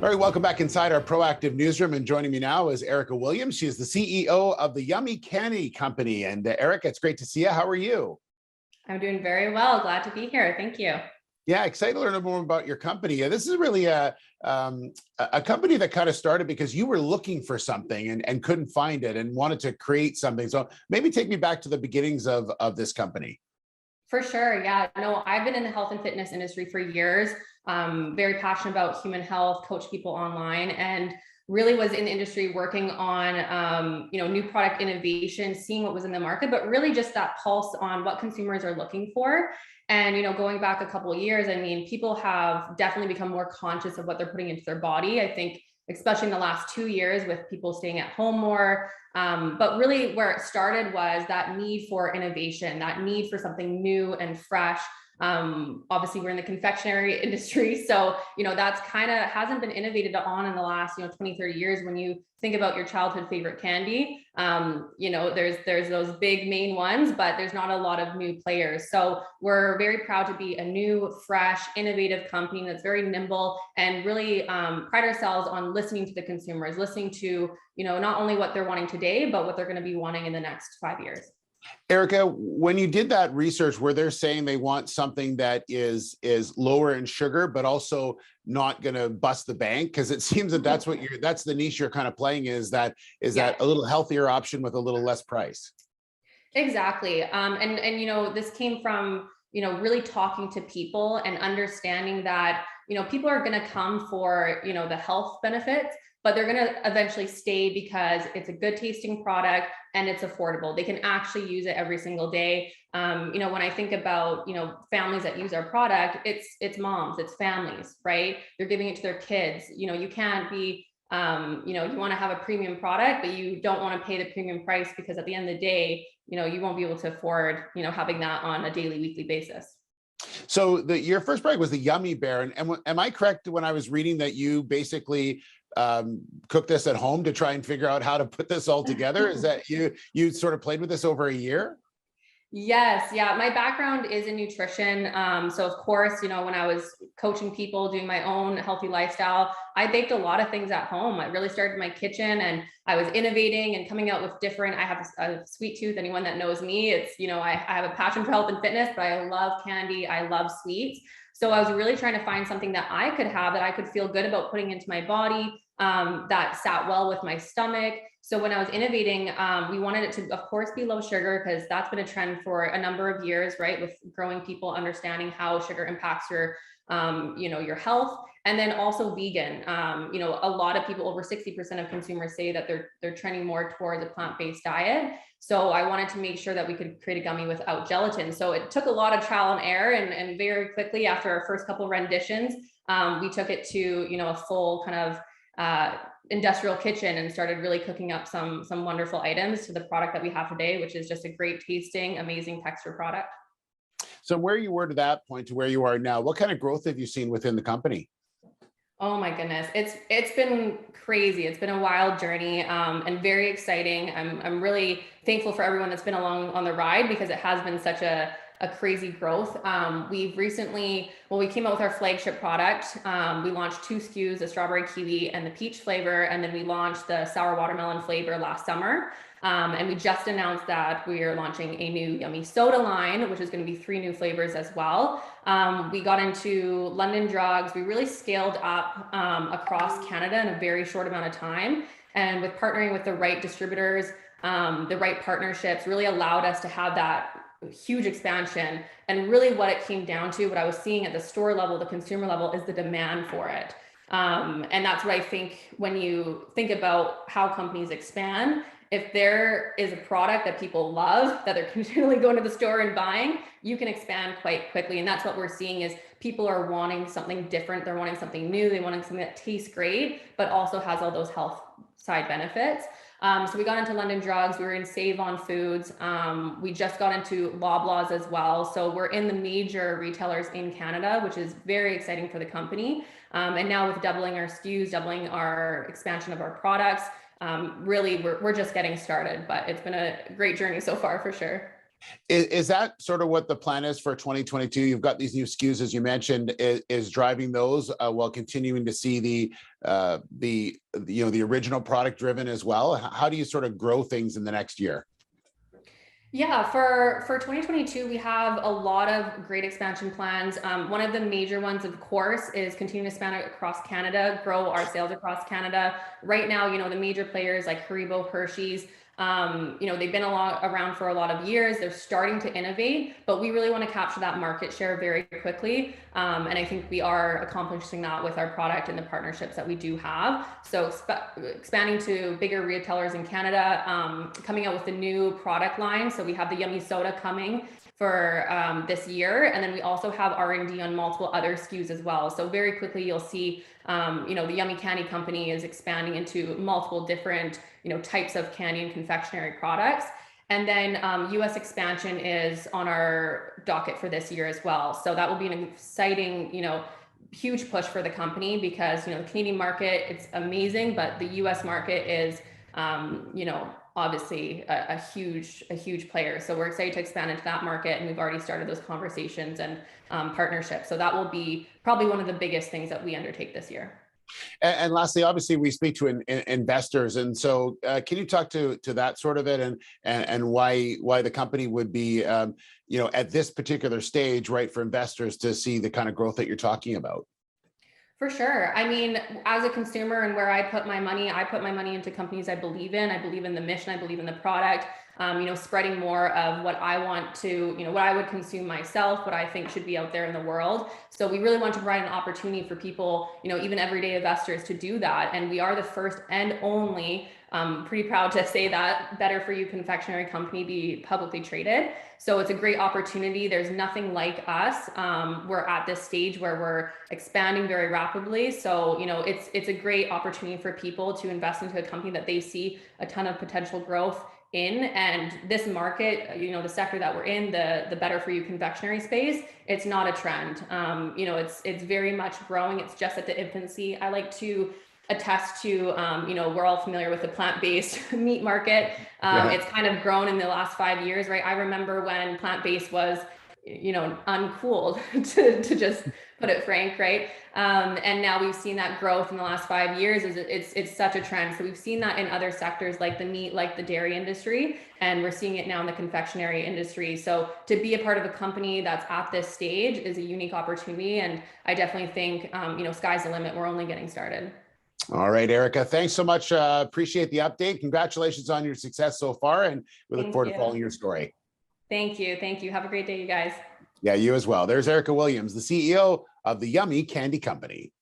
All right, welcome back inside our proactive newsroom. And joining me now is Erica Williams. She is the CEO of the Yumy Candy Company. And Erica, it's great to see you. How are you? I'm doing very well. Glad to be here. Thank you. Yeah, excited to learn more about your company. This is really a company that kind of started because you were looking for something and couldn't find it and wanted to create something. So maybe take me back to the beginnings of this company. For sure. Yeah. No, I've been in the health and fitness industry for years. Very passionate about human health, coach people online, and really was in the industry working on, new product innovation, seeing what was in the market, but really just that pulse on what consumers are looking for. And, going back a couple of years, I mean, people have definitely become more conscious of what they're putting into their body. I think, especially in the last 2 years with people staying at home more. But really where it started was that need for innovation, that need for something new and fresh. Obviously we're in the confectionery industry. So, that's kind of hasn't been innovated on in the last, 20, 30 years. When you think about your childhood favorite candy, there's those big main ones, but there's not a lot of new players. So we're very proud to be a new, fresh, innovative company that's very nimble and really pride ourselves on listening to the consumers, listening to, not only what they're wanting today, but what they're going to be wanting in the next 5 years. Erica, when you did that research, where they're saying they want something that is lower in sugar, but also not going to bust the bank, because it seems that that's the niche you're kind of playing, is that a little healthier option with a little less price? Exactly. And this came from, really talking to people and understanding that, people are going to come for, the health benefits, but they're going to eventually stay because it's a good tasting product and it's affordable. They can actually use it every single day. When I think about, families that use our product, it's moms, it's families, right? They're giving it to their kids. You can't be, you want to have a premium product, but you don't want to pay the premium price, because at the end of the day, you won't be able to afford, having that on a daily, weekly basis. So your first product was the Yumy Bear. And am I correct when I was reading that you basically cooked this at home to try and figure out how to put this all together? Is that you sort of played with this over a year? Yes. Yeah. My background is in nutrition. So of course, when I was coaching people, doing my own healthy lifestyle, I baked a lot of things at home. I really started in my kitchen and I was innovating and coming out with different, I have a sweet tooth. Anyone that knows me, it's, I have a passion for health and fitness, but I love candy. I love sweets. So I was really trying to find something that I could have, that I could feel good about putting into my body, that sat well with my stomach. So when I was innovating, we wanted it to, of course, be low sugar, because that's been a trend for a number of years, right? With growing people understanding how sugar impacts your, your health. And then also vegan. A lot of people, over 60% of consumers, say that they're trending more towards a plant-based diet. So I wanted to make sure that we could create a gummy without gelatin. So it took a lot of trial and error, and very quickly after our first couple renditions, we took it to, a full kind of industrial kitchen and started really cooking up some wonderful items to the product that we have today, which is just a great tasting, amazing texture product. So where you were to that point to where you are now, what kind of growth have you seen within the company? Oh my goodness, it's been crazy. It's been a wild journey, and very exciting. I'm really thankful for everyone that's been along on the ride, because it has been such a crazy growth. We've recently, we came out with our flagship product. We launched 2 SKUs, the strawberry kiwi and the peach flavor, and then we launched the sour watermelon flavor last summer. And we just announced that we are launching a new Yumy soda line, which is going to be 3 new flavors as well. We got into London Drugs. We really scaled up across Canada in a very short amount of time. And with partnering with the right distributors, the right partnerships, really allowed us to have that huge expansion. And really what it came down to, what I was seeing at the store level, the consumer level, is the demand for it. And that's what I think when you think about how companies expand. If there is a product that people love, that they're continually going to the store and buying, you can expand quite quickly. And that's what we're seeing, is people are wanting something different. They're wanting something new. They wanting something that tastes great, but also has all those health side benefits. So we got into London Drugs. We were in Save On Foods. We just got into Loblaws as well. So we're in the major retailers in Canada, which is very exciting for the company. And now with doubling our SKUs, doubling our expansion of our products, really we're just getting started, but it's been a great journey so far for sure. Is that sort of what the plan is for 2022? You've got these new SKUs, as you mentioned, is driving those while continuing to see the original product driven as well. How do you sort of grow things in the next year? Yeah, for 2022, we have a lot of great expansion plans. One of the major ones, of course, is continuing to expand across Canada, grow our sales across Canada. Right now, the major players like Haribo, Hershey's, they've been around for a lot of years. They're starting to innovate, but we really want to capture that market share very quickly. And I think we are accomplishing that with our product and the partnerships that we do have. So expanding to bigger retailers in Canada, coming out with a new product line. So we have the Yumy Soda coming for this year, and then we also have R&D on multiple other SKUs as well. So very quickly you'll see, the Yumy Candy Company is expanding into multiple different, types of candy and confectionery products. And then US expansion is on our docket for this year as well. So that will be an exciting, huge push for the company, because, the Canadian market, it's amazing, but the US market is, obviously a huge player. So we're excited to expand into that market, and we've already started those conversations and partnerships. So that will be probably one of the biggest things that we undertake this year. And lastly, obviously, we speak to investors, and so can you talk to that sort of it, and why the company would be, at this particular stage, right, for investors to see the kind of growth that you're talking about? For sure. I mean, as a consumer and where I put my money into companies I believe in. I believe in the mission. I believe in the product. Spreading more of what I want to, what I would consume myself, what I think should be out there in the world. So we really want to provide an opportunity for people, even everyday investors, to do that. And we are the first and only, pretty proud to say that, better for you confectionery company be publicly traded. So it's a great opportunity. There's nothing like us. We're at this stage where we're expanding very rapidly. So, it's a great opportunity for people to invest into a company that they see a ton of potential growth in. And this market, the sector that we're in, the better for you confectionery space, it's not a trend. It's very much growing. It's just at the infancy. I like to attest to, we're all familiar with the plant-based meat market. Yeah. It's kind of grown in the last 5 years, right? I remember when plant-based was, uncool to just put it frank, right? And now we've seen that growth in the last 5 years. It's such a trend. So we've seen that in other sectors like the meat, like the dairy industry, and we're seeing it now in the confectionery industry. So to be a part of a company that's at this stage is a unique opportunity. And I definitely think, sky's the limit. We're only getting started. All right, Erica, thanks so much. Appreciate the update. Congratulations on your success so far, and we look forward to following your story. Thank you. Have a great day, you guys. Yeah, you as well. There's Erica Williams, the CEO of the Yumy Candy Company.